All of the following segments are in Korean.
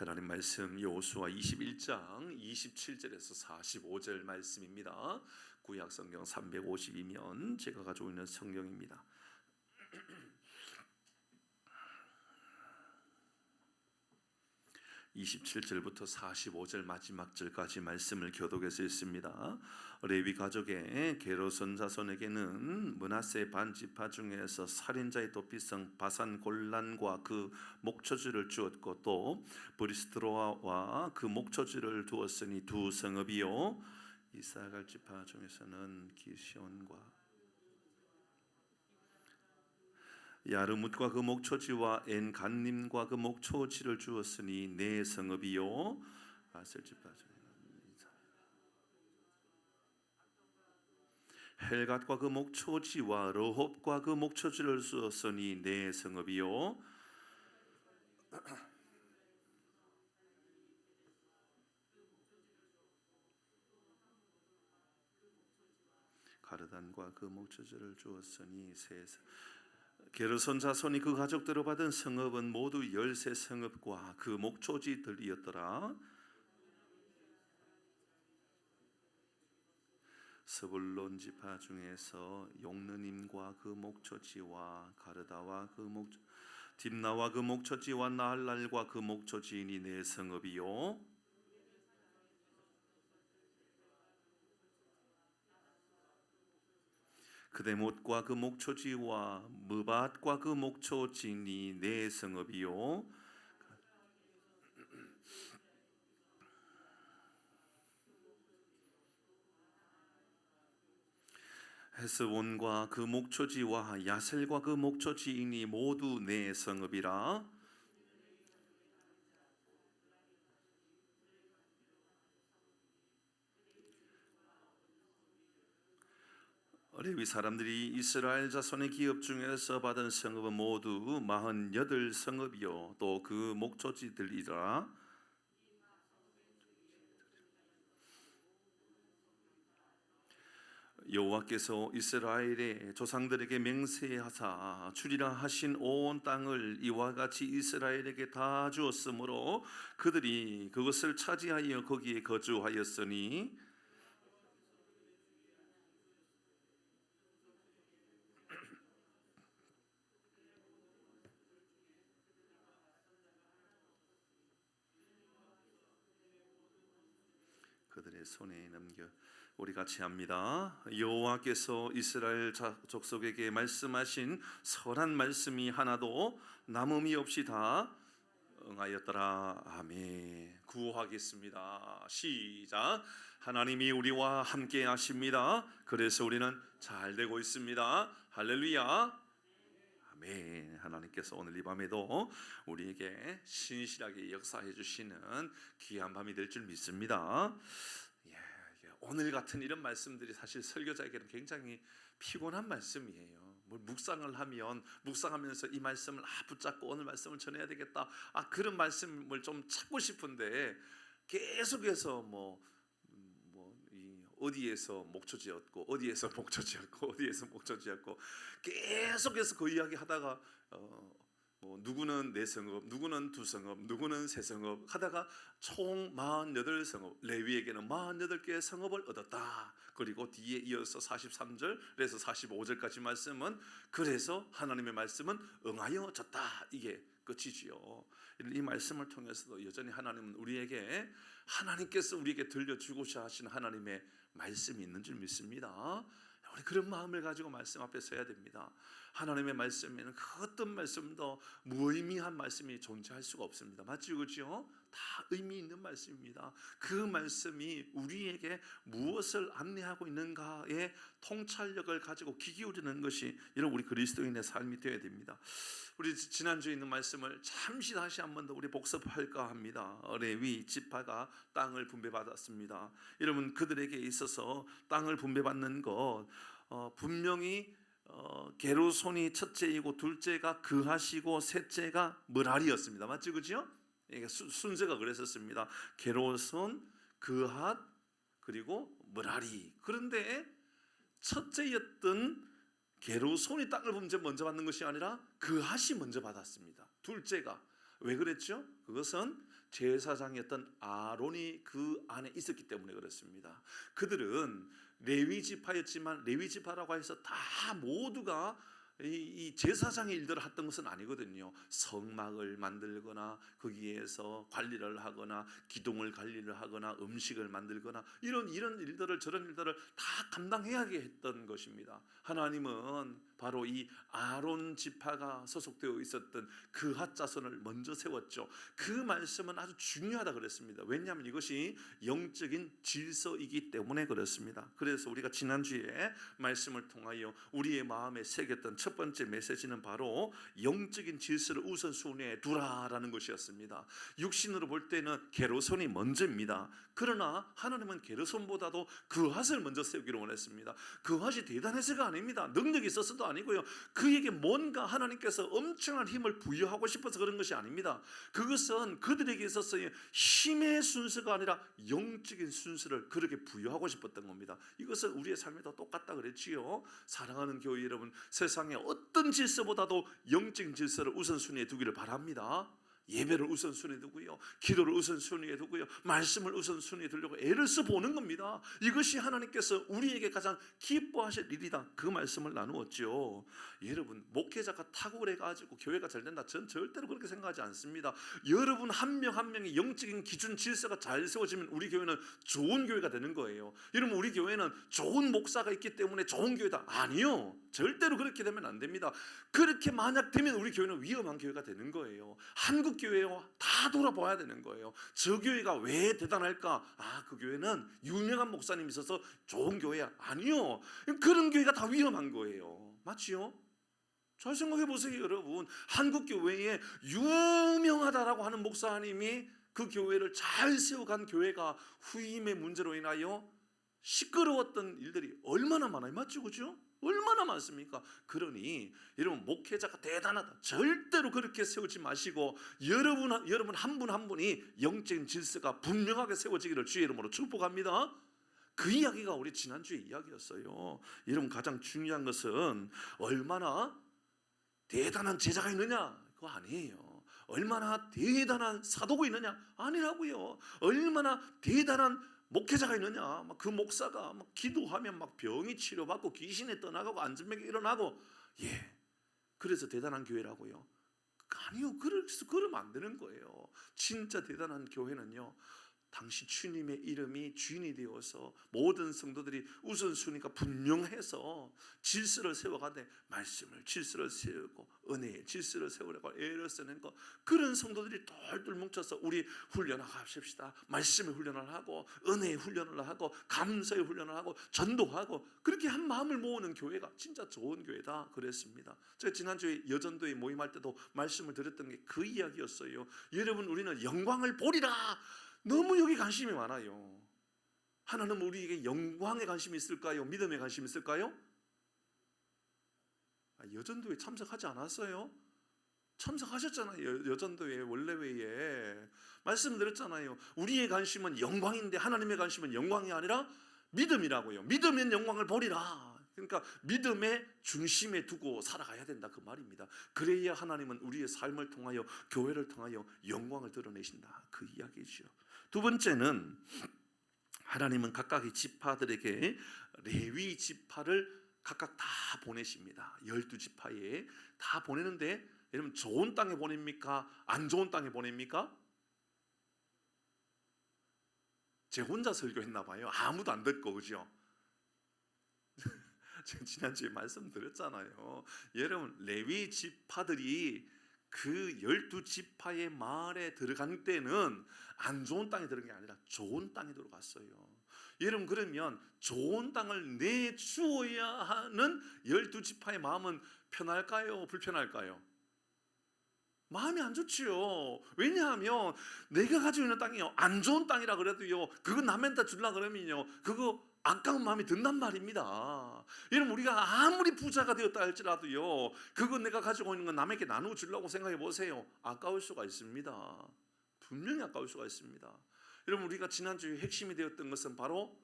하나님 말씀 여호수아 21장 27절에서 45절 말씀입니다. 구약 성경 352면 제가 가지고 있는 성경입니다. 27절부터 45절 마지막 절까지 말씀을 교독해서 읽습니다. 레위 가족의 게르손 자손에게는 므낫세 반지파 중에서 살인자의 도피성 바산 골란과 그 목초지를 주었고 또 브리스드로아와 그 목초지를 두었으니 두 성읍이요. 이사갈 지파 중에서는 기시온과 야르뭇과 그 목초지와 엔간님과 그 목초지를 주었으니 네 성읍이요. 아셀 지파 헬갓과 그 목초지와 러홉과 그 목초지를 주었으니 네 성읍이요. 가르단과 그 목초지를 주었으니 세 성읍. 게르손 자손이 그 가족들을 받은 성읍은 모두 13성읍과 그 목초지들이었더라. 스불론 지파 중에서 용느님과 그 목초지와 가르다와 그 딥나와 그 목초지와 나할랄과 그 목초지이니 네 성읍이요. 그데못과 그 목초지와 무밧과 그 목초지니 네 성읍이요. 헤스본과 그 목초지와 야셀과 그 목초지이니 모두 네 성읍이라. 레위 사람들이 이스라엘 자손의 기업 중에서 받은 성읍은 모두 48성읍이요 또 그 목초지들이라. 여호와께서 이스라엘의 조상들에게 맹세하사 주리라 하신 온 땅을 이와 같이 이스라엘에게 다 주었으므로 그들이 그것을 차지하여 거기에 거주하였으니 그들의 손에 넘겨. 우리 같이 합니다. 여호와께서 이스라엘 족속에게 말씀하신 선한 말씀이 하나도 남음이 없이 다 응하였더라. 아멘. 구호하겠습니다. 시작. 하나님이 우리와 함께 하십니다. 그래서 우리는 잘 되고 있습니다. 할렐루야. 아멘. 하나님께서 오늘 이 밤에도 우리에게 신실하게 역사해 주시는 귀한 밤이 될 줄 믿습니다. 오늘 같은 이런 말씀들이 사실 설교자에게는 굉장히 피곤한 말씀이에요. 뭘 묵상을 하면 묵상하면서 이 말씀을 붙잡고 오늘 말씀을 전해야 되겠다. 그런 말씀을 좀 찾고 싶은데 계속해서 어디에서 목초지였고 어디에서 목초지였고 어디에서 목초지였고 계속해서 그 이야기 하다가 누구는 네 성읍, 누구는 두 성읍, 누구는 세 성읍 하다가 총 48성읍, 레위에게는 48개의 성읍을 얻었다. 그리고 뒤에 이어서 43절에서 45절까지 말씀은 그래서 하나님의 말씀은 응하여졌다. 이게 끝이지요. 이 말씀을 통해서도 여전히 하나님은 우리에게 하나님께서 우리에게 들려주고자 하신 하나님의 말씀이 있는 줄 믿습니다. 우리 그런 마음을 가지고 말씀 앞에 서야 됩니다. 하나님의 말씀에는 그 어떤 말씀도 무의미한 말씀이 존재할 수가 없습니다. 맞죠? 그렇죠? 다 의미 있는 말씀입니다. 그 말씀이 우리에게 무엇을 안내하고 있는가의 통찰력을 가지고 귀 기울이는 것이 이런 우리 그리스도인의 삶이 되어야 됩니다. 우리 지난주에 있는 말씀을 잠시 다시 한 번 더 우리 복습할까 합니다. 레위 지파가 땅을 분배받았습니다. 여러분 그들에게 있어서 땅을 분배받는 것 분명히 게르손이 첫째이고 둘째가 그핫이고 셋째가 므랄이었습니다. 맞죠? 그죠? 이게 순서가 그랬었습니다. 게르손, 그핫 그리고 므랄이. 그런데 첫째였던 게르손이 땅을 먼저 받는 것이 아니라 그핫이 먼저 받았습니다. 둘째가. 왜 그랬죠? 그것은 제사장이었던 아론이 그 안에 있었기 때문에 그렇습니다. 그들은 레위 지파였지만 레위 지파라고 해서 다 모두가 이 제사장의 일들을 했던 것은 아니거든요. 성막을 만들거나 거기에서 관리를 하거나 기둥을 관리를 하거나 음식을 만들거나 이런 일들을 저런 일들을 다 감당해야 했던 것입니다. 하나님은 바로 이 아론 지파가 소속되어 있었던 그핫 자손을 먼저 세웠죠. 그 말씀은 아주 중요하다 그랬습니다. 왜냐하면 이것이 영적인 질서이기 때문에 그렇습니다. 그래서 우리가 지난주에 말씀을 통하여 우리의 마음에 새겼던 첫 번째 메시지는 바로 영적인 질서를 우선순위에 두라라는 것이었습니다. 육신으로 볼 때는 게르손이 먼저입니다. 그러나 하나님은 게르손보다도 그핫을 먼저 세우기를 원했습니다. 그핫이 대단해서가 아닙니다. 능력이 있어서도 아니고요. 그에게 뭔가 하나님께서 엄청난 힘을 부여하고 싶어서 그런 것이 아닙니다. 그것은 그들에게 있어서의 힘의 순서가 아니라 영적인 순서를 그렇게 부여하고 싶었던 겁니다. 이것은 우리의 삶에도 똑같다 그랬지요. 사랑하는 교회 여러분, 세상의 어떤 질서보다도 영적인 질서를 우선순위에 두기를 바랍니다. 예배를 우선순위에 두고요, 기도를 우선순위에 두고요, 말씀을 우선순위에 두려고 애를 써보는 겁니다. 이것이 하나님께서 우리에게 가장 기뻐하실 일이다. 그 말씀을 나누었죠. 여러분, 목회자가 탁월해가지고 교회가 잘 된다, 전 절대로 그렇게 생각하지 않습니다. 여러분 한 명 한 명의 영적인 기준 질서가 잘 세워지면 우리 교회는 좋은 교회가 되는 거예요. 여러분, 우리 교회는 좋은 목사가 있기 때문에 좋은 교회다, 아니요. 절대로 그렇게 되면 안 됩니다. 그렇게 만약 되면 우리 교회는 위험한 교회가 되는 거예요. 한국 교회와 다 돌아봐야 되는 거예요. 저 교회가 왜 대단할까? 그 교회는 유명한 목사님이 있어서 좋은 교회야. 아니요. 그런 교회가 다 위험한 거예요. 맞지요? 잘 생각해 보세요, 여러분. 한국 교회에 유명하다라고 하는 목사님이 그 교회를 잘 세워간 교회가 후임의 문제로 인하여 시끄러웠던 일들이 얼마나 많아요. 맞죠? 그죠? 얼마나 많습니까? 그러니 여러분, 목회자가 대단하다, 절대로 그렇게 세우지 마시고 여러분 한 분 한 분이 영적인 질서가 분명하게 세워지기를 주의 이름으로 축복합니다. 그 이야기가 우리 지난주에 이야기였어요. 여러분, 가장 중요한 것은 얼마나 대단한 제자가 있느냐, 그거 아니에요. 얼마나 대단한 사도가 있느냐, 아니라고요. 얼마나 대단한 목회자가 있느냐, 그 목사가 기도하면 병이 치료받고 귀신이 떠나가고 안전병이 일어나고, 그래서 대단한 교회라고요. 아니요, 그러면 안 되는 거예요. 진짜 대단한 교회는요, 당시 주님의 이름이 주인이 되어서 모든 성도들이 우선순위가 분명해서 질서를 세워가되 말씀을 질서를 세우고 은혜의 질서를 세우려고 애를 쓰는 것, 그런 성도들이 똘똘 뭉쳐서 우리 훈련을 합시다. 말씀의 훈련을 하고 은혜의 훈련을 하고 감사의 훈련을 하고 전도하고, 그렇게 한 마음을 모으는 교회가 진짜 좋은 교회다 그랬습니다. 제가 지난주에 여전도에 모임할 때도 말씀을 드렸던 게 그 이야기였어요. 여러분, 우리는 영광을 보리라. 너무 여기 관심이 많아요. 하나님 우리에게 영광에 관심이 있을까요? 믿음에 관심이 있을까요? 여전도에 참석하지 않았어요? 참석하셨잖아요. 여전도회 원래회에 말씀드렸잖아요. 우리의 관심은 영광인데 하나님의 관심은 영광이 아니라 믿음이라고요. 믿으면 영광을 보리라. 그러니까 믿음의 중심에 두고 살아가야 된다, 그 말입니다. 그래야 하나님은 우리의 삶을 통하여 교회를 통하여 영광을 드러내신다, 그 이야기죠. 두 번째는 하나님은 각각의 지파들에게 레위 지파를 각각 다 보내십니다. 12지파에 다 보내는데, 여러분, 좋은 땅에 보냅니까? 안 좋은 땅에 보냅니까? 제 혼자 설교했나 봐요. 아무도 안 듣고, 그죠? 제가 지난주에 말씀드렸잖아요. 여러분, 레위 지파들이 그 12지파의 마을에 들어간 때는 안 좋은 땅에 들어간 게 아니라 좋은 땅에 들어갔어요. 여러분, 그러면 좋은 땅을 내주어야 하는 12지파의 마음은 편할까요? 불편할까요? 마음이 안 좋지요. 왜냐하면 내가 가지고 있는 땅이요, 안 좋은 땅이라 그래도요, 그거 남한테 주려고 그러면요, 그거 아까운 마음이 든단 말입니다. 여러분, 우리가 아무리 부자가 되었다 할지라도요, 그거 내가 가지고 있는 건 남에게 나누어 주려고 생각해 보세요. 아까울 수가 있습니다. 분명히 아까울 수가 있습니다. 여러분, 우리가 지난주에 핵심이 되었던 것은 바로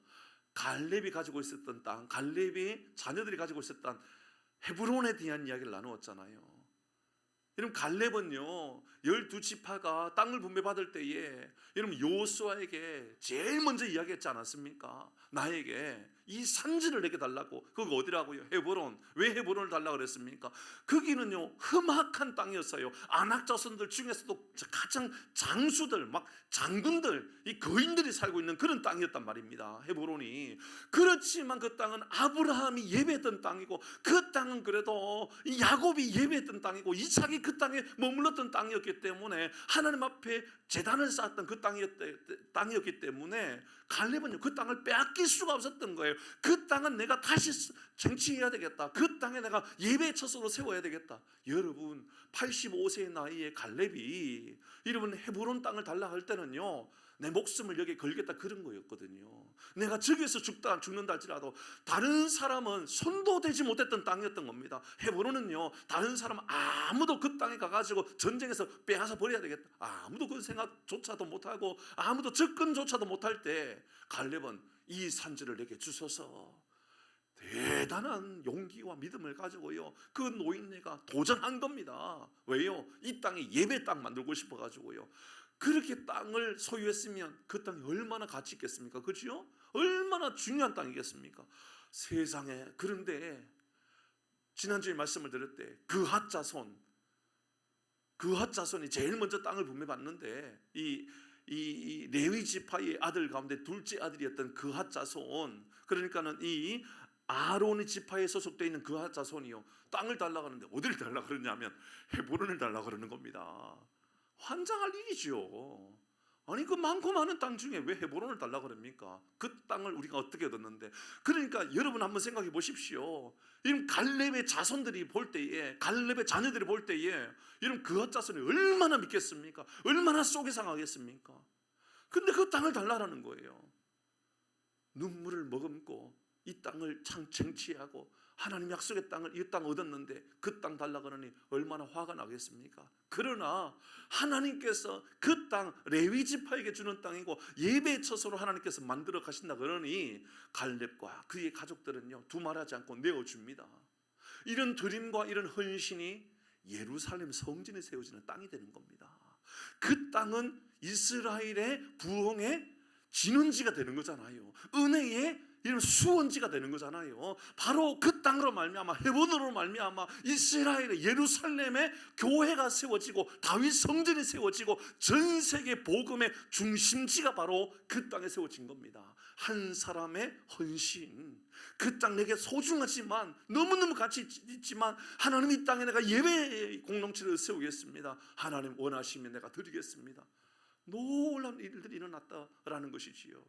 갈렙이 가지고 있었던 땅, 갈렙이 자녀들이 가지고 있었던 헤브론에 대한 이야기를 나누었잖아요. 여러분 갈렙은요 12지파가 땅을 분배받을 때에 여러분 여호수아에게 제일 먼저 이야기했지 않았습니까? 나에게 이 산지를 내게 달라고. 그거 어디라고요? 헤브론. 왜 헤브론을 달라고 그랬습니까? 거기는요 험악한 땅이었어요. 아낙 자손들 중에서도 가장 장수들, 막 장군들, 이 거인들이 살고 있는 그런 땅이었단 말입니다. 헤브론이. 그렇지만 그 땅은 아브라함이 예배했던 땅이고, 그 땅은 그래도 이 야곱이 예배했던 땅이고, 이삭이 그 땅에 머물렀던 땅이었기 때문에 하나님 앞에 제단을 쌓았던 그 땅이었기 때문에 갈렙은요 그 땅을 빼앗길 수가 없었던 거예요. 그 땅은 내가 다시 쟁취해야 되겠다. 그 땅에 내가 예배의 처소로 세워야 되겠다. 여러분 85세의 나이에 갈렙이 여러분 헤브론 땅을 달라 할 때는요 내 목숨을 여기에 걸겠다 그런 거였거든요. 내가 저기에서 죽는다 할지라도 다른 사람은 손도 대지 못했던 땅이었던 겁니다. 헤브론은요 다른 사람 아무도 그 땅에 가가지고 전쟁에서 빼앗아 버려야 되겠다, 아무도 그 생각조차도 못하고 아무도 접근조차도 못할 때 갈렙은 이 산지를 내게 주소서 대단한 용기와 믿음을 가지고요 그 노인네가 도전한 겁니다. 왜요? 이 땅에 예배 땅 만들고 싶어 가지고요. 그렇게 땅을 소유했으면 그 땅이 얼마나 가치 있겠습니까? 그렇죠? 얼마나 중요한 땅이겠습니까? 세상에. 그런데 지난주에 말씀을 드릴 때 그핫 자손이 제일 먼저 땅을 분배받는데 이 레위 지파의 아들 가운데 둘째 아들이었던 그핫 자손, 그러니까는 이 아론의 지파에 소속되어 있는 그핫 자손이요 땅을 달라고 하는데 어디를 달라고 그러냐면 헤브론을 달라고 그러는 겁니다. 환장할 일이죠. 아니 그 많고 많은 땅 중에 왜 헤브론을 달라고 그럽니까? 그 땅을 우리가 어떻게 얻었는데. 그러니까 여러분 한번 생각해 보십시오. 이런 갈렙의 자손들이 볼 때에, 갈렙의 자녀들이 볼 때에 이런 그핫 자손이 얼마나 믿겠습니까? 얼마나 속이 상하겠습니까? 근데 그 땅을 달라라는 거예요. 눈물을 머금고 이 땅을 쟁취하고 하나님 약속의 땅을, 이 땅 얻었는데 그 땅 달라고 하니 얼마나 화가 나겠습니까? 그러나 하나님께서 그 땅 레위 지파에게 주는 땅이고 예배의 처소로 하나님께서 만들어 가신다 그러니 갈렙과 그의 가족들은요 두말하지 않고 내어줍니다. 이런 드림과 이런 헌신이 예루살렘 성전이 세워지는 땅이 되는 겁니다. 그 땅은 이스라엘의 부흥의 진원지가 되는 거잖아요. 은혜의 이런 수원지가 되는 거잖아요. 바로 그 땅으로 말미암아, 헤브론으로 말미암아 이스라엘의 예루살렘의 교회가 세워지고 다윗 성전이 세워지고 전 세계 복음의 중심지가 바로 그 땅에 세워진 겁니다. 한 사람의 헌신. 그 땅 내게 소중하지만 너무너무 가치 있지만 하나님 이 땅에 내가 예배의 공동체를 세우겠습니다. 하나님 원하시면 내가 드리겠습니다. 놀라운 일들이 일어났다라는 것이지요.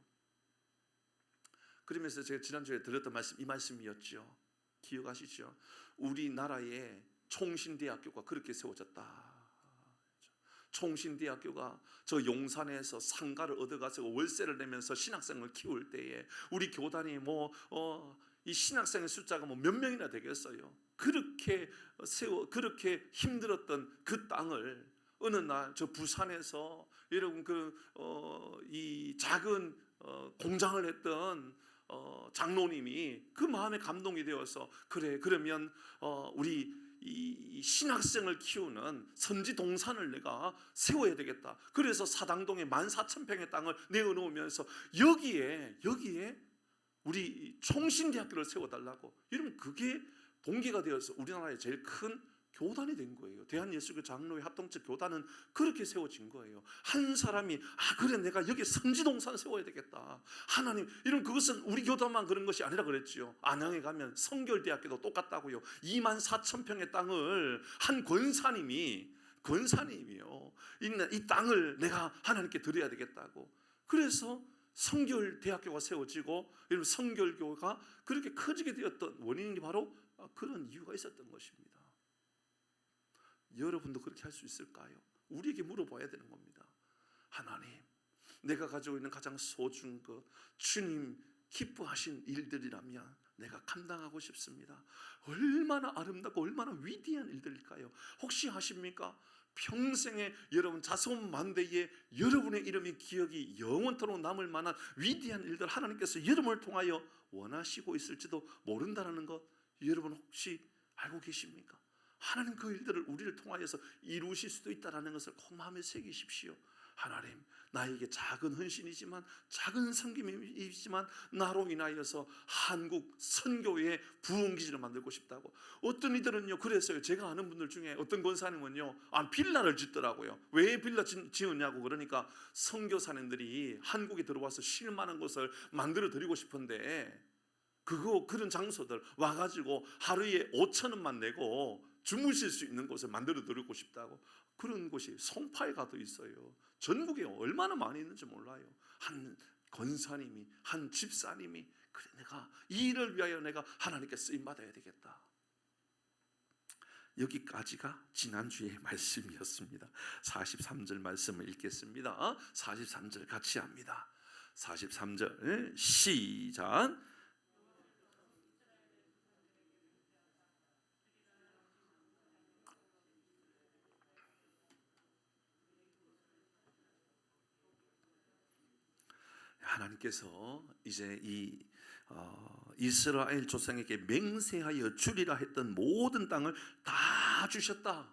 그러면서 제가 지난주에 들었던 말씀, 이 말씀이었죠. 기억하시죠? 우리나라의 총신대학교가 그렇게 세워졌다. 총신대학교가 저 용산에서 상가를 얻어가서 월세를 내면서 신학생을 키울 때에 우리 교단이 이 신학생의 숫자가 몇 명이나 되겠어요. 그렇게 그렇게 힘들었던 그 땅을 어느 날 저 부산에서 여러분 이 작은 공장을 했던 장로님이 그 마음에 감동이 되어서 그래 그러면 우리 이 신학생을 키우는 선지 동산을 내가 세워야 되겠다. 그래서 사당동에 14,000평의 땅을 내어놓으면서 여기에 우리 총신대학교를 세워달라고. 여러분 그게 동기가 되어서 우리나라의 제일 큰 교단이 된 거예요. 대한예수교 장로회 합동체 교단은 그렇게 세워진 거예요. 한 사람이 그래 내가 여기 선지동산 세워야 되겠다. 하나님 이런 그것은 우리 교단만 그런 것이 아니라 그랬지요. 안양에 가면 성결대학교도 똑같다고요. 24,000평의 땅을 한 권사님이요 이 땅을 내가 하나님께 드려야 되겠다고. 그래서 성결대학교가 세워지고 여러분 성결교가 그렇게 커지게 되었던 원인이 바로 그런 이유가 있었던 것입니다. 여러분도 그렇게 할 수 있을까요? 우리에게 물어봐야 되는 겁니다. 하나님, 내가 가지고 있는 가장 소중한 것, 주님 기뻐하신 일들이라면 내가 감당하고 싶습니다. 얼마나 아름답고 얼마나 위대한 일들일까요? 혹시 아십니까? 평생에 여러분 자손 만대에 여러분의 이름이 기억이 영원토록 남을 만한 위대한 일들 하나님께서 여러분을 통하여 원하시고 있을지도 모른다는 것 여러분 혹시 알고 계십니까? 하나님 그 일들을 우리를 통하여서 이루실 수도 있다는 것을 꼭 마음에 새기십시오. 하나님, 나에게 작은 헌신이지만, 작은 섬김이지만 나로 인하여서 한국 선교의 부흥기지를 만들고 싶다고. 어떤 이들은요 그랬어요. 제가 아는 분들 중에 어떤 권사님은요 빌라를 짓더라고요. 왜 빌라 지었냐고. 그러니까 선교사님들이 한국에 들어와서 쉴 만한 곳을 만들어 드리고 싶은데, 그런 장소들 와가지고 하루에 5,000원만 내고 주무실 수 있는 곳을 만들어 드리고 싶다고. 그런 곳이 송파에 가도 있어요. 전국에 얼마나 많이 있는지 몰라요. 한 권사님이, 한 집사님이, 그래 내가 이 일을 위하여 내가 하나님께 쓰임 받아야 되겠다. 여기까지가 지난주의 말씀이었습니다. 43절 말씀을 읽겠습니다. 43절 같이 합니다. 43절 시작. 하나님께서 이제 이 이스라엘 조상에게 맹세하여 주리라 했던 모든 땅을 다 주셨다.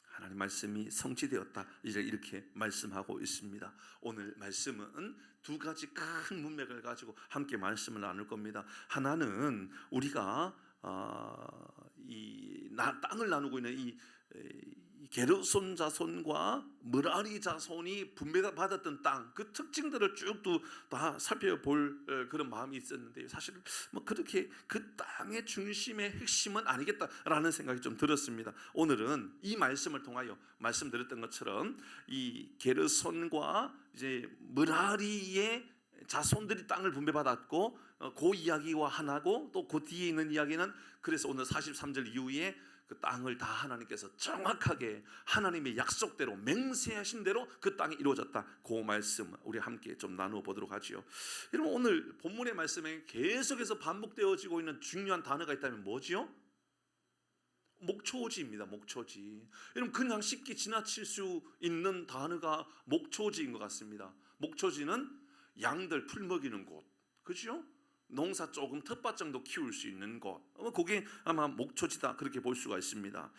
하나님 말씀이 성취되었다. 이제 이렇게 말씀하고 있습니다. 오늘 말씀은 두 가지 큰 문맥을 가지고 함께 말씀을 나눌 겁니다. 하나는 우리가 땅을 나누고 있는 이 게르손 자손과 므라리 자손이 분배받았던 땅, 그 특징들을 쭉 다 살펴볼 그런 마음이 있었는데요. 사실 뭐 그렇게 그 땅의 중심의 핵심은 아니겠다라는 생각이 좀 들었습니다. 오늘은 이 말씀을 통하여 말씀드렸던 것처럼 이 게르손과 이제 므라리의 자손들이 땅을 분배받았고, 그 이야기와 하나고, 또 그 뒤에 있는 이야기는, 그래서 오늘 43절 이후에 그 땅을 다 하나님께서 정확하게 하나님의 약속대로 맹세하신 대로 그 땅이 이루어졌다. 그 말씀 우리 함께 좀 나누어 보도록 하지요. 여러분, 오늘 본문의 말씀에 계속해서 반복되어지고 있는 중요한 단어가 있다면 뭐지요? 목초지입니다. 목초지. 여러분, 그냥 쉽게 지나칠 수 있는 단어가 목초지인 것 같습니다. 목초지는 양들 풀 먹이는 곳, 그죠? 농사 조금 텃밭 정도 키울 수 있는 곳, 그게 아마 목초지다, 그렇게 볼 수가 있습니다.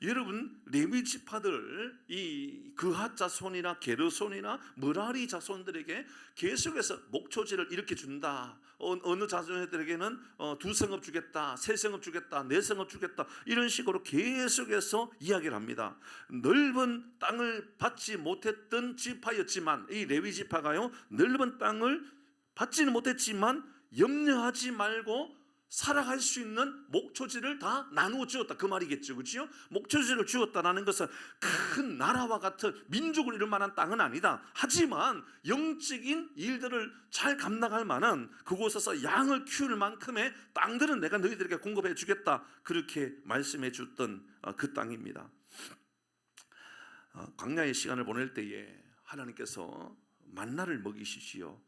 여러분, 레위 지파들, 이 그핫 자손이나 게르손이나 므라리 자손들에게 계속해서 목초지를 이렇게 준다. 어느 자손들에게는 2성읍 주겠다, 3성읍 주겠다, 4성읍 주겠다, 이런 식으로 계속해서 이야기를 합니다. 넓은 땅을 받지 못했던 지파였지만, 이 레위 지파가요 넓은 땅을 받지는 못했지만 염려하지 말고 살아갈 수 있는 목초지를 다 나누어 주었다, 그 말이겠죠. 그렇죠? 목초지를 주었다라는 것은 큰 나라와 같은 민족을 이룰 만한 땅은 아니다. 하지만 영적인 일들을 잘 감당할 만한, 그곳에서 양을 키울 만큼의 땅들은 내가 너희들에게 공급해 주겠다, 그렇게 말씀해 줬던 그 땅입니다. 광야의 시간을 보낼 때에 하나님께서 만나를 먹이시지요.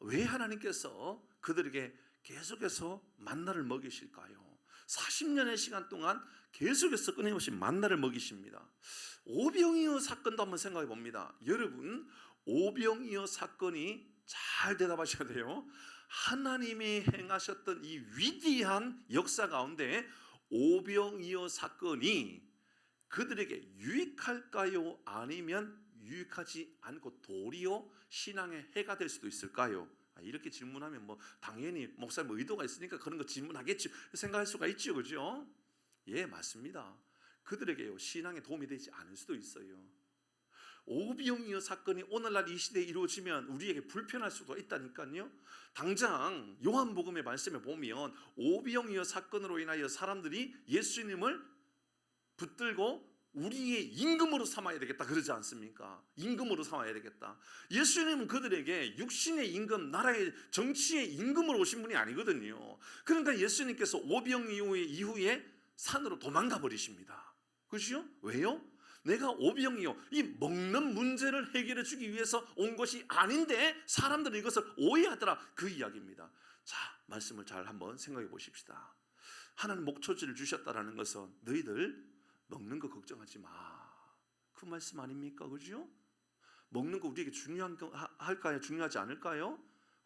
왜 하나님께서 그들에게 계속해서 만나를 먹이실까요? 40년의 시간 동안 계속해서 끊임없이 만나를 먹이십니다. 오병이어 사건도 한번 생각해 봅니다. 여러분, 오병이어 사건이 잘 대답하셔야 돼요. 하나님이 행하셨던 이 위대한 역사 가운데 오병이어 사건이 그들에게 유익할까요? 아니면 유익하지 않고 도리어 신앙의 해가 될 수도 있을까요? 이렇게 질문하면 뭐 당연히 목사님 의도가 있으니까 그런 거 질문하겠지 생각할 수가 있죠, 그죠? 예, 맞습니다. 그들에게요 신앙에 도움이 되지 않을 수도 있어요. 오병이어 사건이 오늘날 이 시대에 이루어지면 우리에게 불편할 수도 있다니까요. 당장 요한복음의 말씀에 보면 오병이어 사건으로 인하여 사람들이 예수님을 붙들고 우리의 임금으로 삼아야 되겠다 그러지 않습니까? 임금으로 삼아야 되겠다. 예수님은 그들에게 육신의 임금, 나라의 정치의 임금으로 오신 분이 아니거든요. 그러니까 예수님께서 오병이어 이후에 산으로 도망가 버리십니다. 그렇죠? 왜요? 내가 오병이어, 이 먹는 문제를 해결해 주기 위해서 온 것이 아닌데 사람들은 이것을 오해하더라, 그 이야기입니다. 자, 말씀을 잘 한번 생각해 보십시다. 하나님 목초지를 주셨다라는 것은 너희들 먹는 거 걱정하지 마, 그 말씀 아닙니까? 그죠? 먹는 거 우리에게 중요한 거 할까요? 중요하지 않을까요?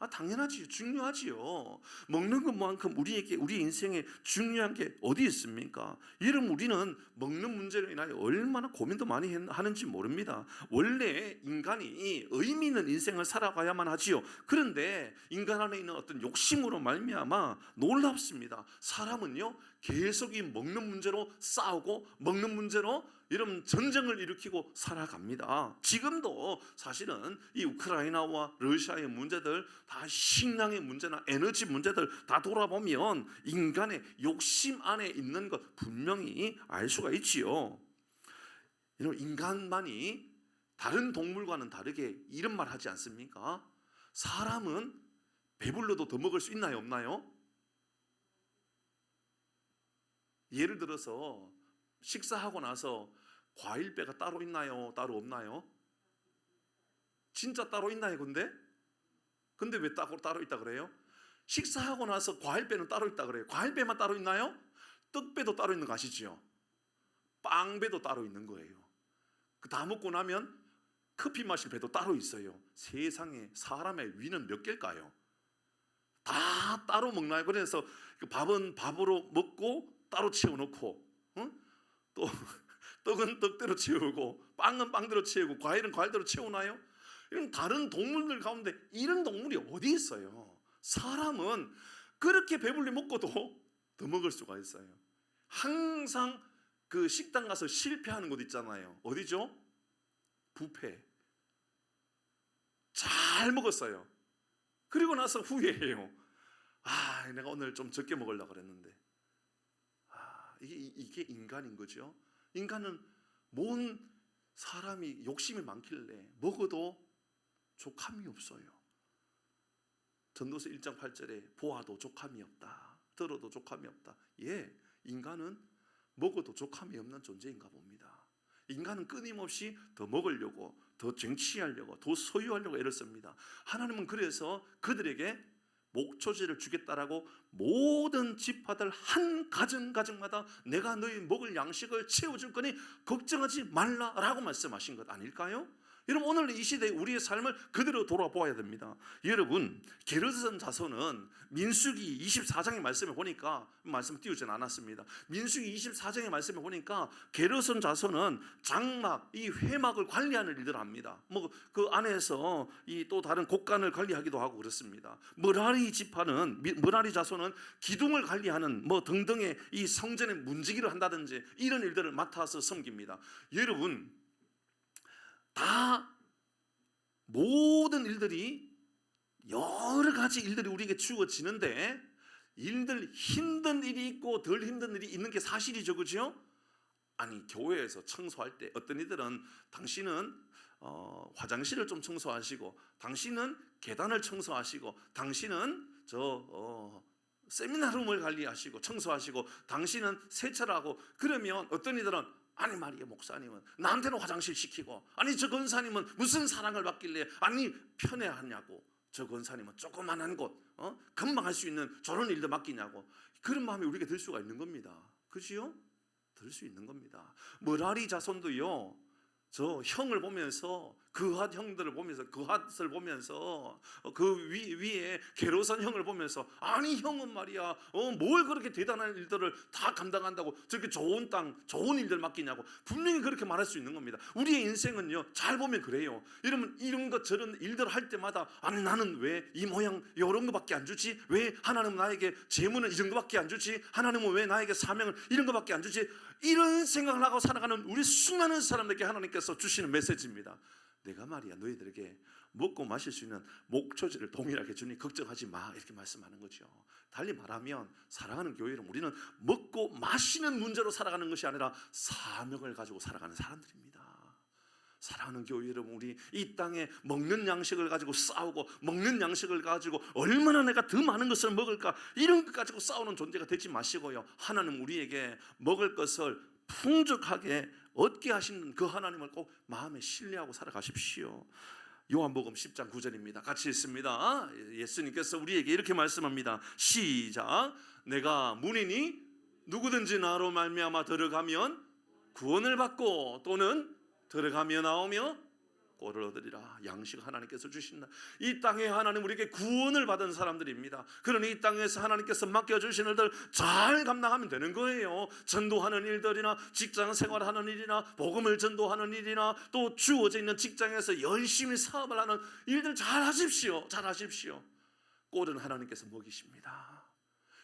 당연하지요. 중요하지요. 먹는 것만큼 우리에게 우리 인생에 중요한 게 어디 있습니까? 여러분, 우리는 먹는 문제로 인하여 얼마나 고민도 많이 하는지 모릅니다. 원래 인간이 의미 있는 인생을 살아가야만 하지요. 그런데 인간 안에 있는 어떤 욕심으로 말미암아 놀랍습니다. 사람은요 계속 이 먹는 문제로 싸우고 먹는 문제로 이런 전쟁을 일으키고 살아갑니다. 지금도 사실은 이 우크라이나와 러시아의 문제들, 다 식량의 문제나 에너지 문제들 다 돌아보면 인간의 욕심 안에 있는 것 분명히 알 수가 있지요. 인간만이 다른 동물과는 다르게 이런 말 하지 않습니까? 사람은 배불러도 더 먹을 수 있나요, 없나요? 예를 들어서 식사하고 나서 과일배가 따로 있나요? 따로 없나요? 진짜 따로 있나요? 근데 왜 따로 있다 그래요? 식사하고 나서 과일배는 따로 있다 그래요. 과일배만 따로 있나요? 떡배도 따로 있는 거 아시죠? 빵배도 따로 있는 거예요. 다 먹고 나면 커피 마실 배도 따로 있어요. 세상에 사람의 위는 몇 개일까요? 다 따로 먹나요? 그래서 밥은 밥으로 먹고 따로 채워놓고, 또 떡은 떡대로 채우고, 빵은 빵대로 채우고, 과일은 과일대로 채우나요? 이런 다른 동물들 가운데 이런 동물이 어디 있어요? 사람은 그렇게 배불리 먹고도 더 먹을 수가 있어요. 항상 그 식당 가서 실패하는 곳 있잖아요. 어디죠? 뷔페. 잘 먹었어요. 그리고 나서 후회해요. 내가 오늘 좀 적게 먹으려고 그랬는데. 이게 인간인 거죠. 인간은 뭔 사람이 욕심이 많길래 먹어도 족함이 없어요. 전도서 1장 8절에 보아도 족함이 없다, 들어도 족함이 없다. 인간은 먹어도 족함이 없는 존재인가 봅니다. 인간은 끊임없이 더 먹으려고, 더 쟁취하려고, 더 소유하려고 애를 씁니다. 하나님은 그래서 그들에게 목초지를 주겠다라고 모든 지파들 한 가정마다 내가 너희 먹을 양식을 채워줄 거니 걱정하지 말라라고 말씀하신 것 아닐까요? 여러분, 오늘 이 시대에 우리의 삶을 그대로 돌아보아야 됩니다. 여러분, 게르선 자손은 민수기 24장의 말씀을 보니까, 말씀 띄우진 않았습니다. 민수기 24장의 말씀을 보니까 게르선 자손은 장막, 이 회막을 관리하는 일들을 합니다. 그 안에서 이 또 다른 곡간을 관리하기도 하고 그렇습니다. 머라리 지파는, 머라리 자손은 기둥을 관리하는 등등의 이 성전의 문지기를 한다든지 이런 일들을 맡아서 섬깁니다. 여러분, 다 모든 일들이, 여러 가지 일들이 우리에게 주어지는데 힘든 일이 있고 덜 힘든 일이 있는 게 사실이죠, 그죠? 교회에서 청소할 때 어떤 이들은 당신은 화장실을 좀 청소하시고, 당신은 계단을 청소하시고, 당신은 세미나룸을 관리하시고 청소하시고, 당신은 세차를 하고, 그러면 어떤 이들은 말이야, 목사님은 나한테는 화장실 시키고, 저 권사님은 무슨 사랑을 받길래 편애하냐고, 저 권사님은 조그만한 곳 금방 할 수 있는 저런 일도 맡기냐고, 그런 마음이 우리에게 들 수가 있는 겁니다. 그지요? 들 수 있는 겁니다. 머라리 자손도요, 저 형을 보면서, 그핫 형들을 보면서, 그핫을 보면서, 그 위에 게르선 형을 보면서, 형은 말이야, 뭘 그렇게 대단한 일들을 다 감당한다고 저렇게 좋은 땅, 좋은 일들 맡기냐고, 분명히 그렇게 말할 수 있는 겁니다. 우리의 인생은요, 잘 보면 그래요. 여러분, 이런 것 저런 일들을 할 때마다 나는 왜 이 모양 이런 거밖에 안 주지? 왜 하나님은 나에게 재물은 이 정도밖에 안 주지? 하나님은 왜 나에게 사명을 이런 거밖에 안 주지? 이런 생각을 하고 살아가는 우리 수많은 사람들에게 하나님께서 주시는 메시지입니다. 내가 말이야, 너희들에게 먹고 마실 수 있는 목초지를 동일하게 주니 걱정하지 마, 이렇게 말씀하는 거죠. 달리 말하면 사랑하는 교회 여러분, 우리는 먹고 마시는 문제로 살아가는 것이 아니라 사명을 가지고 살아가는 사람들입니다. 사랑하는 교회 여러분, 우리 이 땅에 먹는 양식을 가지고 싸우고, 먹는 양식을 가지고 얼마나 내가 더 많은 것을 먹을까, 이런 것 가지고 싸우는 존재가 되지 마시고요, 하나님 우리에게 먹을 것을 풍족하게 얻게 하시는 그 하나님을 꼭 마음에 신뢰하고 살아가십시오. 요한복음 10장 9절입니다. 같이 읽습니다. 예수님께서 우리에게 이렇게 말씀합니다. 시작. 내가 문이니 누구든지 나로 말미암아 들어가면 구원을 받고, 또는 들어가며 나오며 꼴을 얻으리라. 양식 하나님께서 주신다. 이 땅에 하나님 우리에게 구원을 받은 사람들입니다. 그러니 이 땅에서 하나님께서 맡겨주신 일들 잘 감당하면 되는 거예요. 전도하는 일들이나 직장 생활하는 일이나 복음을 전도하는 일이나 또 주어져 있는 직장에서 열심히 사업을 하는 일들 잘 하십시오. 잘 하십시오. 꼴은 하나님께서 먹이십니다.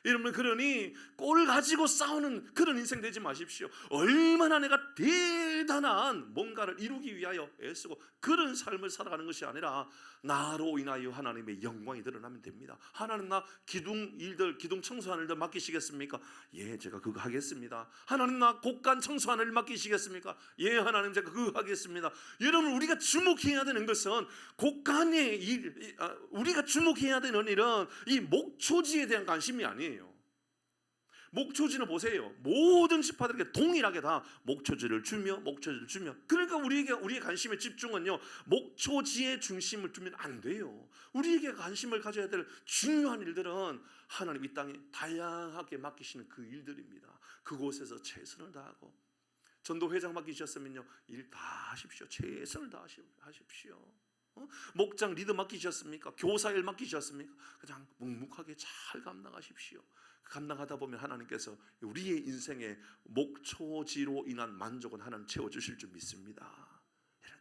여러분, 그러니 꼴 가지고 싸우는 그런 인생 되지 마십시오. 얼마나 내가 대단한 뭔가를 이루기 위하여 애쓰고 그런 삶을 살아가는 것이 아니라 나로 인하여 하나님의 영광이 드러나면 됩니다. 하나님, 나 기둥 청소하는 일들 맡기시겠습니까? 예, 제가 그거 하겠습니다. 하나님, 나 곡간 청소하는 일 맡기시겠습니까? 예, 하나님, 제가 그거 하겠습니다. 여러분, 우리가 주목해야 되는 것은 곡간의 일, 우리가 주목해야 되는 일은 이 목초지에 대한 관심이 아니에요. 목초지는 보세요. 모든 지파들에게 동일하게 다 목초지를 주며 그러니까 우리의 관심의 집중은요, 목초지의 중심을 두면 안 돼요. 우리에게 관심을 가져야 될 중요한 일들은 하나님 이 땅에 다양하게 맡기시는 그 일들입니다. 그곳에서 최선을 다하고, 전도회장 맡기셨으면요, 일 다 하십시오. 최선을 다하십시오. 목장 리더 맡기셨습니까? 교사 일 맡기셨습니까? 그냥 묵묵하게 잘 감당하십시오. 감당하다 보면 하나님께서 우리의 인생의 목초지로 인한 만족은 하나님 채워주실 줄 믿습니다.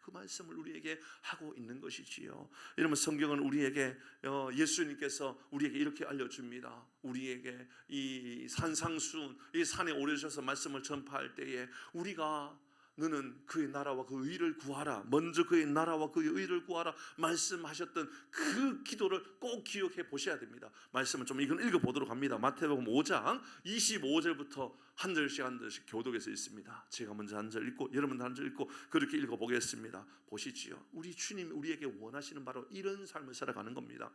그 말씀을 우리에게 하고 있는 것이지요. 여러분, 성경은 우리에게 예수님께서 우리에게 이렇게 알려줍니다. 우리에게 이 산상수훈, 이 산에 오르셔서 말씀을 전파할 때에 우리가 너는 그의 나라와 그 의를 구하라, 먼저 그의 나라와 그의 의를 구하라 말씀하셨던 그 기도를 꼭 기억해 보셔야 됩니다. 말씀을 좀 읽어보도록 합니다. 마태복음 5장 25절부터 한 절씩 교독에서 있습니다. 제가 먼저 한 절 읽고 여러분도 한 절 읽고 그렇게 읽어보겠습니다. 보시지요. 우리 주님이 우리에게 원하시는 바로 이런 삶을 살아가는 겁니다.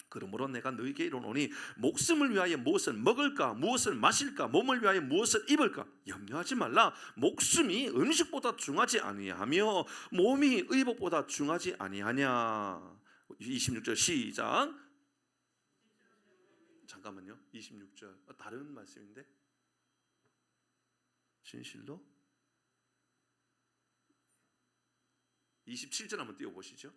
그러므로 내가 너희에게 이르노니 목숨을 위하여 무엇을 먹을까, 무엇을 마실까, 몸을 위하여 무엇을 입을까 염려하지 말라. 목숨이 음식보다 중하지 아니하며 몸이 의복보다 중하지 아니하냐. 26절 시작. 잠깐만요. 26절 다른 말씀인데 진실로 27절 한번 띄워보시죠.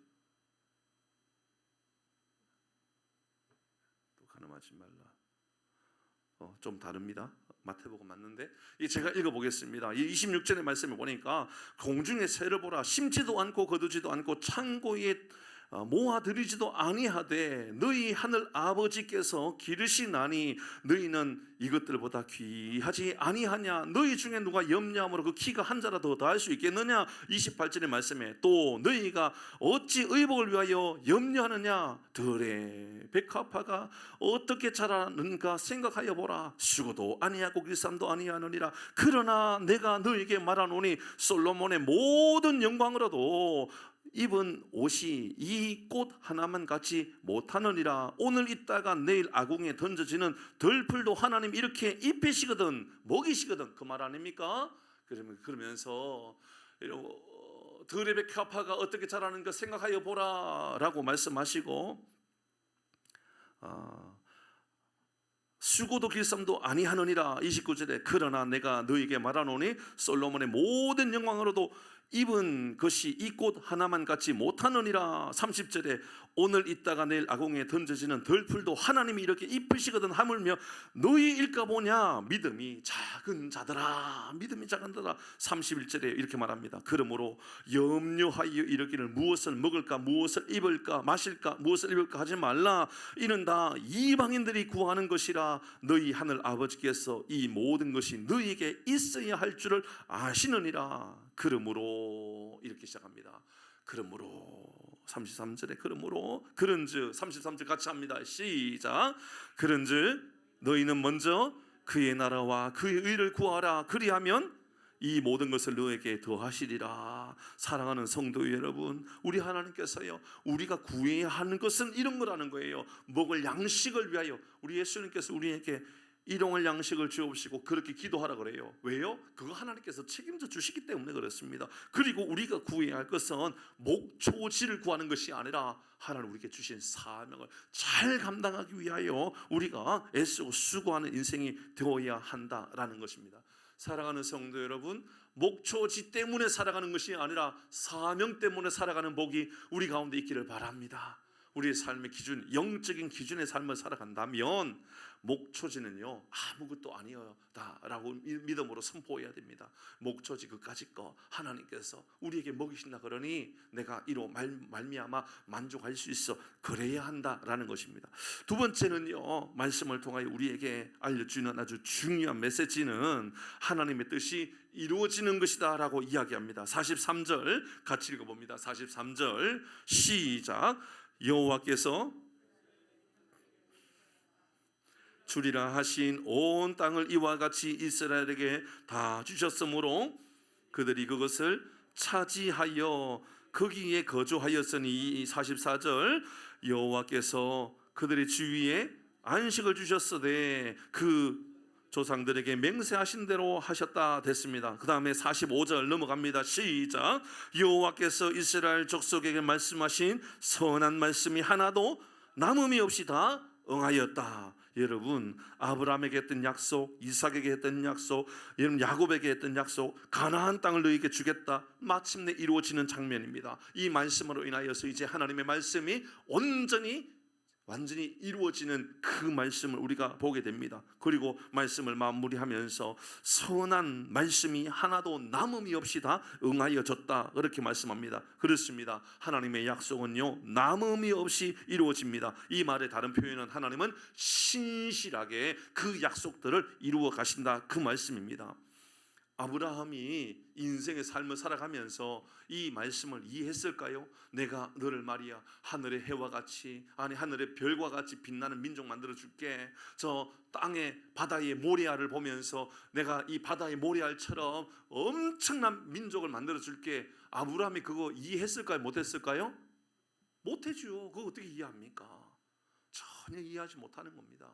가늠하지 말라. 좀 다릅니다. 마태복음 맞는데 제가 읽어보겠습니다. 이 26절의 말씀을 보니까 공중의 새를 보라. 심지도 않고 거두지도 않고 창고에 모아들이지도 아니하되 너희 하늘 아버지께서 기르시나니 너희는 이것들보다 귀하지 아니하냐. 너희 중에 누가 염려함으로 그 키가 한 자라 더 더할 수 있겠느냐. 28절의 말씀에 또 너희가 어찌 의복을 위하여 염려하느냐. 들의 백합화가 어떻게 자라는가 생각하여 보라. 수고도 아니하고 길쌈도 아니하느니라. 그러나 내가 너희에게 말하노니 솔로몬의 모든 영광으로도 입은 옷이 이 꽃 하나만 같지 못하느니라. 오늘 있다가 내일 아궁에 던져지는 들풀도 하나님 이렇게 입히시거든, 먹이시거든. 그 말 아닙니까? 그러면서 들의 백합화가 어떻게 자라는가 생각하여 보라 라고 말씀하시고, 수고도 길쌈도 아니하느니라. 29절에 그러나 내가 너에게 말하노니 솔로몬의 모든 영광으로도 입은 것이 이 꽃 하나만 같지 못하느니라. 30절에 오늘 있다가 내일 아궁에 던져지는 들풀도 하나님이 이렇게 입히시거든 하물며 너희일까 보냐. 믿음이 작은 자들아, 믿음이 작은 자들아. 31절에 이렇게 말합니다. 그러므로 염려하여 이르기를 무엇을 먹을까, 무엇을 입을까, 마실까, 무엇을 입을까 하지 말라. 이는 다 이방인들이 구하는 것이라. 너희 하늘 아버지께서 이 모든 것이 너희에게 있어야 할 줄을 아시느니라. 그러므로 이렇게 시작합니다. 그러므로 33절에 그러므로 그런즉 33절 같이 합니다. 시작. 그런즉 너희는 먼저 그의 나라와 그의 의를 구하라. 그리하면 이 모든 것을 너에게 더하시리라. 사랑하는 성도 여러분, 우리 하나님께서요, 우리가 구해야 하는 것은 이런 거라는 거예요. 먹을 양식을 위하여 우리 예수님께서 우리에게 일용할 양식을 주옵시고 그렇게 기도하라 그래요. 왜요? 그거 하나님께서 책임져 주시기 때문에 그렇습니다. 그리고 우리가 구해야 할 것은 목초지를 구하는 것이 아니라 하나님 우리에게 주신 사명을 잘 감당하기 위하여 우리가 애쓰고 수고하는 인생이 되어야 한다라는 것입니다. 사랑하는 성도 여러분, 목초지 때문에 살아가는 것이 아니라 사명 때문에 살아가는 복이 우리 가운데 있기를 바랍니다. 우리의 삶의 기준, 영적인 기준의 삶을 살아간다면 목초지는요 아무것도 아니다라고 믿음으로 선포해야 됩니다. 목초지 그까짓 거 하나님께서 우리에게 먹이신다 그러니 내가 이로 말미암아 만족할 수 있어, 그래야 한다라는 것입니다. 두 번째는요, 말씀을 통하여 우리에게 알려주는 아주 중요한 메시지는 하나님의 뜻이 이루어지는 것이다 라고 이야기합니다. 43절 같이 읽어봅니다. 43절 시작. 여호와께서 주리라 하신 온 땅을 이와 같이 이스라엘에게 다 주셨으므로 그들이 그것을 차지하여 거기에 거주하였으니 44절 여호와께서 그들의 주위에 안식을 주셨으되 그 조상들에게 맹세하신 대로 하셨다 됐습니다. 그 다음에 45절 넘어갑니다. 시작. 여호와께서 이스라엘 족속에게 말씀하신 선한 말씀이 하나도 남음이 없이 다 응하였다. 여러분, 아브라함에게 했던 약속, 이삭에게 했던 약속, 여러분 야곱에게 했던 약속, 가나안 땅을 너희에게 주겠다, 마침내 이루어지는 장면입니다. 이 말씀으로 인하여서 이제 하나님의 말씀이 완전히 이루어지는 그 말씀을 우리가 보게 됩니다. 그리고 말씀을 마무리하면서 선한 말씀이 하나도 남음이 없이 다 응하여졌다 그렇게 말씀합니다. 그렇습니다. 하나님의 약속은요 남음이 없이 이루어집니다. 이 말의 다른 표현은 하나님은 신실하게 그 약속들을 이루어 가신다 그 말씀입니다. 아브라함이 인생의 삶을 살아가면서 이 말씀을 이해했을까요? 내가 너를 말이야 하늘의 해와 같이, 아니 하늘의 별과 같이 빛나는 민족 만들어 줄게. 저 땅의 바다의 모래알을 보면서 내가 이 바다의 모래알처럼 엄청난 민족을 만들어 줄게. 아브라함이 그거 이해했을까요? 못했을까요? 못했죠. 그거 어떻게 이해합니까? 전혀 이해하지 못하는 겁니다.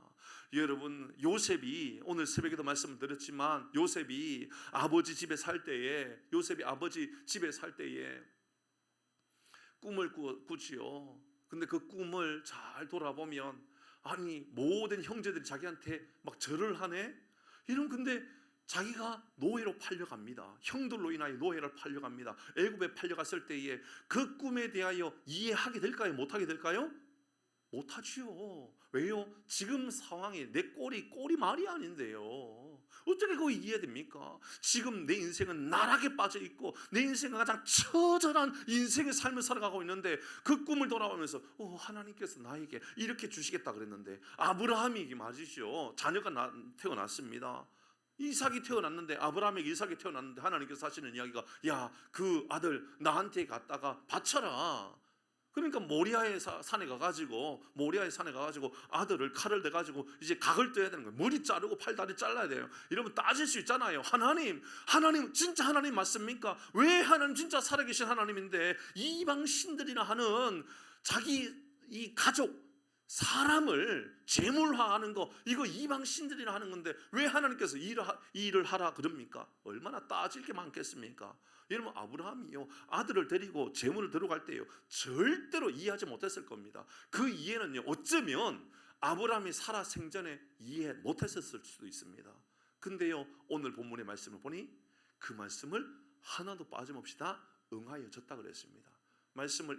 여러분, 요셉이 오늘 새벽에도 말씀을 드렸지만 요셉이 아버지 집에 살 때에 꿈을 꾸지요. 근데 그 꿈을 잘 돌아보면 아니 모든 형제들이 자기한테 막 절을 하네. 근데 자기가 노예로 팔려갑니다. 형들로 인하여 노예를 팔려갑니다. 애굽에 팔려갔을 때에 그 꿈에 대하여 이해하게 될까요? 못하게 될까요? 못하지요. 왜요? 지금 상황이 내 꼴이 말이 아닌데요. 어떻게 그거 이해됩니까? 지금 내 인생은 나락에 빠져 있고 내 인생은 가장 처절한 인생의 삶을 살아가고 있는데 그 꿈을 돌아보면서 하나님께서 나에게 이렇게 주시겠다 그랬는데, 아브라함이 맞으시죠. 자녀가 태어났습니다. 이삭이 태어났는데, 아브라함에게 이삭이 태어났는데 하나님께서 하시는 이야기가 야, 그 아들 나한테 갖다가 바쳐라. 그러니까 모리아의 산에 가가지고 아들을 칼을 대가지고 이제 각을 떼야 되는 거예요. 머리 자르고 팔다리 잘라야 돼요. 이러면 따질 수 있잖아요. 하나님 진짜 하나님 맞습니까? 왜 하나님 진짜 살아계신 하나님인데 이방 신들이나 하는 자기 이 가족 사람을 제물화하는 거, 이거 이방 신들이나 하는 건데 왜 하나님께서 일을 하라 그럽니까? 얼마나 따질 게 많겠습니까? 여러분, 아브라함이요 아들을 데리고 제물을 들어갈 때요 절대로 이해하지 못했을 겁니다. 그 이해는요 어쩌면 아브라함이 살아 생전에 이해 못했었을 수도 있습니다. 근데요 오늘 본문의 말씀을 보니 그 말씀을 하나도 빠짐없이 다 응하여졌다 그랬습니다.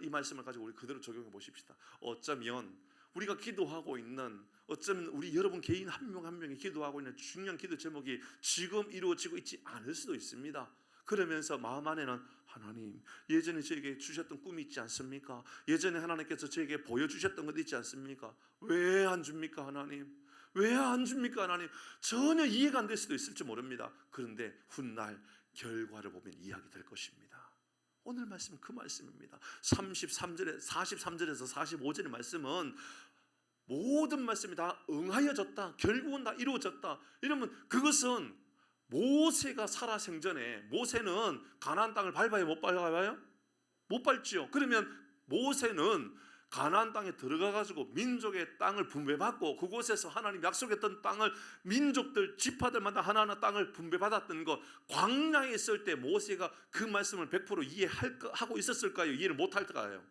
이 말씀을 가지고 우리 그대로 적용해 보십시다. 어쩌면 우리가 기도하고 있는, 어쩌면 우리 여러분 개인 한 명 한 명이 기도하고 있는 중요한 기도 제목이 지금 이루어지고 있지 않을 수도 있습니다. 그러면서 마음 안에는 하나님, 예전에 저에게 주셨던 꿈이 있지 않습니까? 예전에 하나님께서 저에게 보여주셨던 것 있지 않습니까? 왜 안 줍니까 하나님? 왜 안 줍니까 하나님? 전혀 이해가 안 될 수도 있을지 모릅니다. 그런데 훗날 결과를 보면 이해하게 될 것입니다. 오늘 말씀은 그 말씀입니다. 43절에서 45절의 말씀은 모든 말씀이 다 응하여졌다, 결국은 다 이루어졌다. 이러면 그것은 모세가 살아 생전에, 모세는 가나안 땅을 밟아요? 못 밟아요? 못 밟지요. 그러면 모세는 가나안 땅에 들어가가지고 민족의 땅을 분배받고 그곳에서 하나님 약속했던 땅을 민족들 지파들마다 하나하나 땅을 분배받았던 것, 광야에 있을 때 모세가 그 말씀을 100% 이해하고 있었을까요? 이해를 못할까요?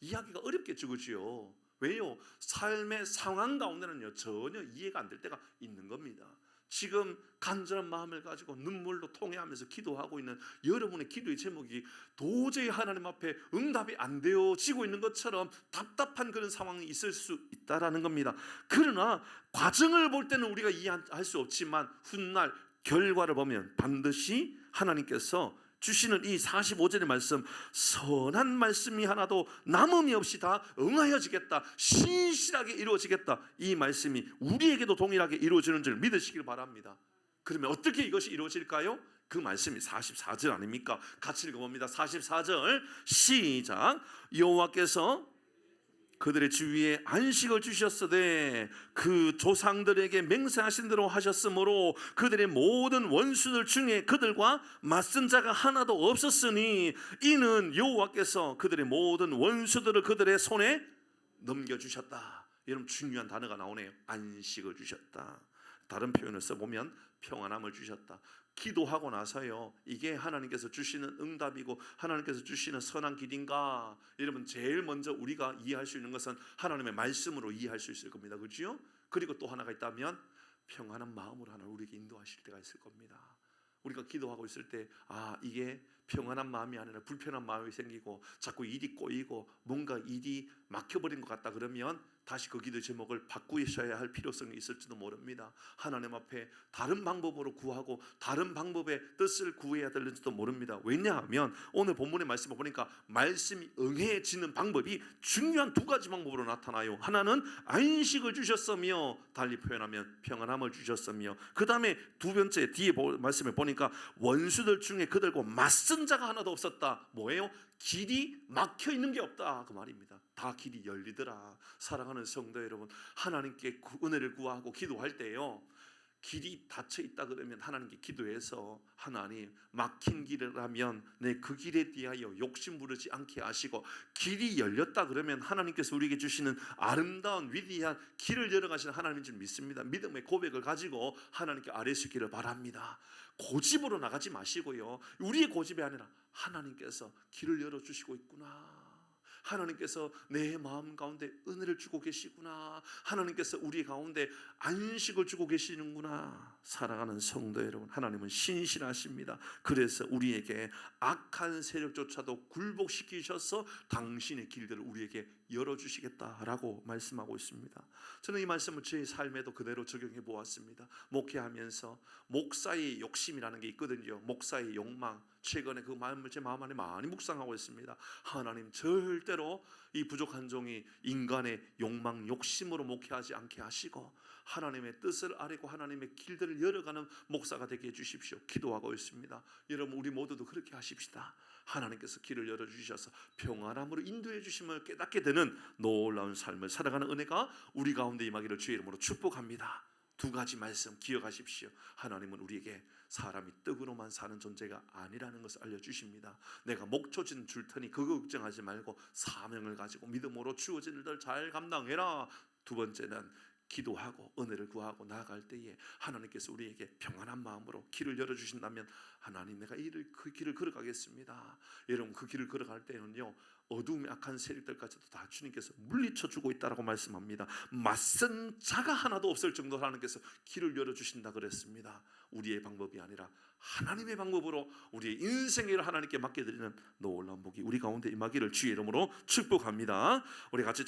이해하기가 어렵겠죠, 그렇죠? 왜요? 삶의 상황 가운데는요 전혀 이해가 안 될 때가 있는 겁니다. 지금 간절한 마음을 가지고 눈물로 통회하면서 기도하고 있는 여러분의 기도의 제목이 도저히 하나님 앞에 응답이 안 되어지고 있는 것처럼 답답한 그런 상황이 있을 수 있다라는 겁니다. 그러나 과정을 볼 때는 우리가 이해할 수 없지만 훗날 결과를 보면 반드시 하나님께서 주시는 이 45절의 말씀, 선한 말씀이 하나도 남음이 없이 다 응하여지겠다, 신실하게 이루어지겠다, 이 말씀이 우리에게도 동일하게 이루어지는 줄 믿으시길 바랍니다. 그러면 어떻게 이것이 이루어질까요? 그 말씀이 44절 아닙니까? 같이 읽어봅니다. 44절 시작. 여호와께서 그들의 주위에 안식을 주셨으되 그 조상들에게 맹세하신 대로 하셨으므로 그들의 모든 원수들 중에 그들과 맞선 자가 하나도 없었으니 이는 여호와께서 그들의 모든 원수들을 그들의 손에 넘겨주셨다. 여러분 중요한 단어가 나오네요. 안식을 주셨다. 다른 표현을 써보면 평안함을 주셨다. 기도하고 나서요, 이게 하나님께서 주시는 응답이고 하나님께서 주시는 선한 길인가? 여러분 제일 먼저 우리가 이해할 수 있는 것은 하나님의 말씀으로 이해할 수 있을 겁니다. 그렇죠? 그리고 또 하나가 있다면 평안한 마음으로 하나님 우리에게 인도하실 때가 있을 겁니다. 우리가 기도하고 있을 때 이게 평안한 마음이 아니라 불편한 마음이 생기고 자꾸 일이 꼬이고 뭔가 일이 막혀버린 것 같다 그러면 다시 그 기도 제목을 바꾸셔야 할 필요성이 있을지도 모릅니다. 하나님 앞에 다른 방법으로 구하고 다른 방법의 뜻을 구해야 될지도 모릅니다. 왜냐하면 오늘 본문의 말씀을 보니까 말씀이 응해지는 방법이 중요한 두 가지 방법으로 나타나요. 하나는 안식을 주셨으며 달리 표현하면 평안함을 주셨으며 그 다음에 두 번째 뒤에 말씀을 보니까 원수들 중에 그들과 맞선 자가 하나도 없었다. 뭐예요? 길이 막혀 있는 게 없다 그 말입니다. 다 길이 열리더라. 사랑하는 성도 여러분, 하나님께 은혜를 구하고 기도할 때요, 길이 닫혀 있다 그러면 하나님께 기도해서 하나님 막힌 길이라면 내 그 길에 대하여 욕심 부르지 않게 하시고, 길이 열렸다 그러면 하나님께서 우리에게 주시는 아름다운 위대한 길을 열어가시는 하나님인 줄 믿습니다. 믿음의 고백을 가지고 하나님께 아뢰시기를 바랍니다. 고집으로 나가지 마시고요, 우리의 고집이 아니라 하나님께서 길을 열어주시고 있구나, 하나님께서 내 마음 가운데 은혜를 주고 계시구나, 하나님께서 우리 가운데 안식을 주고 계시는구나. 사랑하는 성도 여러분, 하나님은 신실하십니다. 그래서 우리에게 악한 세력조차도 굴복시키셔서 당신의 길들을 우리에게 열어주시겠다라고 말씀하고 있습니다. 저는 이 말씀을 제 삶에도 그대로 적용해 보았습니다. 목회하면서 목사의 욕심이라는 게 있거든요. 목사의 욕망, 최근에 그 마음을 제 마음 안에 많이 묵상하고 있습니다. 하나님 절대로 이 부족한 종이 인간의 욕망, 욕심으로 목회하지 않게 하시고 하나님의 뜻을 아뢰고 하나님의 길들을 열어가는 목사가 되게 해주십시오. 기도하고 있습니다. 여러분 우리 모두도 그렇게 하십시다. 하나님께서 길을 열어주셔서 평안함으로 인도해 주심을 깨닫게 되는 놀라운 삶을 살아가는 은혜가 우리 가운데 임하기를 주의 이름으로 축복합니다. 두 가지 말씀 기억하십시오. 하나님은 우리에게 사람이 떡으로만 사는 존재가 아니라는 것을 알려주십니다. 내가 목초진 줄 테니 그거 걱정하지 말고 사명을 가지고 믿음으로 주어진 일들 잘 감당해라. 두 번째는 기도하고 은혜를 구하고 나아갈 때에 하나님께서 우리에게 평안한 마음으로 길을 열어주신다면 하나님 내가 그 길을 걸어가겠습니다. 여러분 그 길을 걸어갈 때는요, 어두움의 악한 세력들까지도 다 주님께서 물리쳐주고 있다라고 말씀합니다. 맞선 자가 하나도 없을 정도로 하나님께서 길을 열어주신다 그랬습니다. 우리의 방법이 아니라 하나님의 방법으로 우리의 인생을 하나님께 맡겨드리는 놀라운 복이 우리 가운데 임하기를 주의 이름으로 축복합니다. 우리 같이